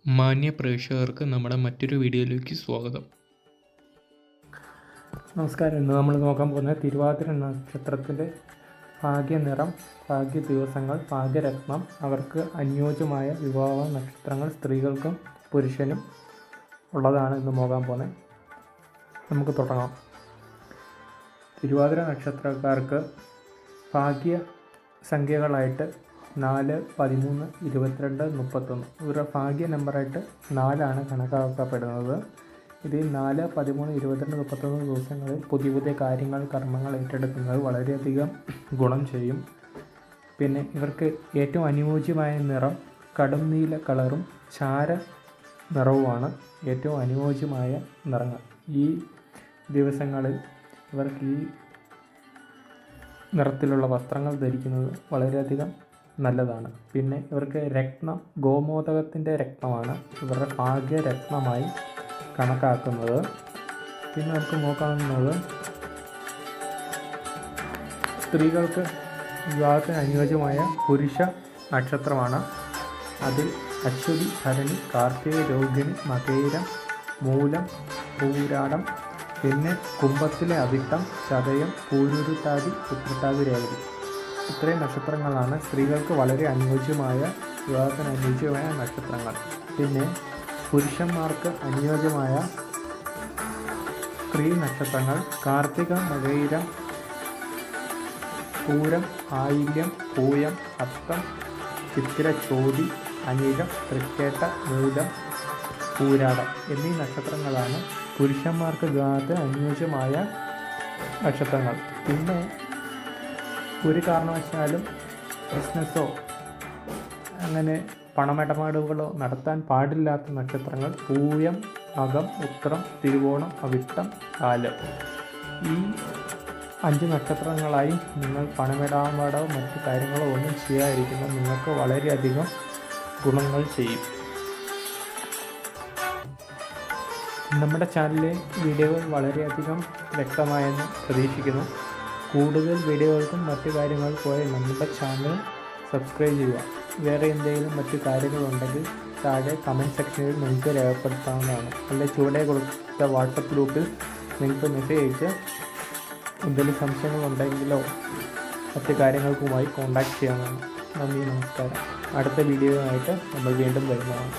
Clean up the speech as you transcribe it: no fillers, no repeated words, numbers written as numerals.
മാന്യ പ്രേക്ഷകർക്ക് നമ്മുടെ മറ്റൊരു വീഡിയോയിലേക്ക് സ്വാഗതം. നമസ്കാരം. ഇന്ന് നമ്മൾ നോക്കാൻ പോകുന്നത് തിരുവാതിര നക്ഷത്രത്തിൻ്റെ ഭാഗ്യനിറം, ഭാഗ്യ ദിവസങ്ങൾ, ഭാഗ്യരത്നം, അവർക്ക് അനുയോജ്യമായ വിവാഹ നക്ഷത്രങ്ങൾ സ്ത്രീകൾക്കും പുരുഷനും ഉള്ളതാണ് ഇന്ന് നോക്കാൻ പോകുന്നത്. നമുക്ക് തുടങ്ങാം. തിരുവാതിര നക്ഷത്രക്കാർക്ക് ഭാഗ്യ സംഖ്യകളായിട്ട് 4, 13, 22, 31 ഇവരുടെ ഭാഗ്യ നമ്പറായിട്ട് 4 കണക്കാക്കപ്പെടുന്നത്. ഇത് 4, 13, 22, 31 ദിവസങ്ങളിൽ പുതിയ കാര്യങ്ങൾ, കർമ്മങ്ങൾ ഏറ്റെടുക്കുന്നത് വളരെയധികം ഗുണം ചെയ്യും. പിന്നെ ഇവർക്ക് ഏറ്റവും അനുയോജ്യമായ നിറം കടും നീല കളറും ചാര നിറവുമാണ് ഏറ്റവും അനുയോജ്യമായ നിറങ്ങൾ. ഈ ദിവസങ്ങളിൽ ഇവർക്ക് ഈ നിറത്തിലുള്ള വസ്ത്രങ്ങൾ ധരിക്കുന്നത് വളരെയധികം നല്ലതാണ്. പിന്നെ ഇവർക്ക് രത്നം ഗോമോദകത്തിൻ്റെ രത്നമാണ് ഇവരുടെ ഭാഗ്യരത്നമായി കണക്കാക്കുന്നത്. പിന്നെ നമുക്ക് നോക്കാവുന്നത് സ്ത്രീകൾക്ക് വിവാഹത്തിന് അനുയോജ്യമായ പുരുഷ നക്ഷത്രമാണ്. അതിൽ അശ്വതി, ഭരണി, കാർത്തിക, രോഹിണി, മകയിരം, മൂലം, പൂരാടം, പിന്നെ കുംഭത്തിലെ അവിട്ടം, ചതയം, പൂരുരുട്ടാതി, ഉത്രട്ടാതി, രേവതി ഇത്രയും നക്ഷത്രങ്ങളാണ് സ്ത്രീകൾക്ക് വളരെ അനുയോജ്യമായ വിവാഹത്തിന് അനുയോജ്യമായ നക്ഷത്രങ്ങൾ. പിന്നെ പുരുഷന്മാർക്ക് അനുയോജ്യമായ സ്ത്രീ നക്ഷത്രങ്ങൾ കാർത്തിക, മകയിരം, പൂരം, ആയില്യം, പൂയം, അത്തം, ചിത്തിര, ചോതി, അനിഴം, തൃക്കേട്ട, മൂലം, പൂരാടം എന്നീ നക്ഷത്രങ്ങളാണ് പുരുഷന്മാർക്ക് വിവാഹത്തിന് അനുയോജ്യമായ നക്ഷത്രങ്ങൾ. പിന്നെ ഒരു കാരണവശാലും ബിസിനസ്സോ അങ്ങനെ പണമിടപാടുകളോ നടത്താൻ പാടില്ലാത്ത നക്ഷത്രങ്ങൾ പൂയം, മകം, ഉത്രം, തിരുവോണം, അവിട്ടം, കാലം. ഈ 5 നക്ഷത്രങ്ങളായി നിങ്ങൾ പണമിടപാടോ മറ്റു കാര്യങ്ങളോ ഒന്നും ചെയ്യാതിരിക്കുന്നത് നിങ്ങൾക്ക് വളരെയധികം ഗുണങ്ങൾ ചെയ്യും. നമ്മുടെ ചാനലിലെ വീഡിയോകൾ വളരെയധികം വ്യക്തമായെന്ന് പ്രതീക്ഷിക്കുന്നു. കൂടുതൽ വീഡിയോകൾക്കും മറ്റു കാര്യങ്ങൾക്കുമായി നമ്മുടെ ചാനൽ സബ്സ്ക്രൈബ് ചെയ്യുക. വേറെ എന്തെങ്കിലും മറ്റു കാര്യങ്ങളുണ്ടെങ്കിൽ താഴെ കമൻറ്റ് സെക്ഷനിൽ നിങ്ങൾക്ക് രേഖപ്പെടുത്താവുന്നതാണ്. അല്ലെങ്കിൽ ചുവടെ കൊടുത്ത വാട്സപ്പ് ഗ്രൂപ്പിൽ നിങ്ങൾക്ക് മെസ്സേജ് അയച്ച് എന്തെങ്കിലും സംശയങ്ങളുണ്ടെങ്കിലോ മറ്റു കാര്യങ്ങൾക്കുമായി കോൺടാക്റ്റ് ചെയ്യാവുന്നതാണ്. നന്ദി, നമസ്കാരം. അടുത്ത വീഡിയോയുമായിട്ട് നമ്മൾ വീണ്ടും വരുന്നതാണ്.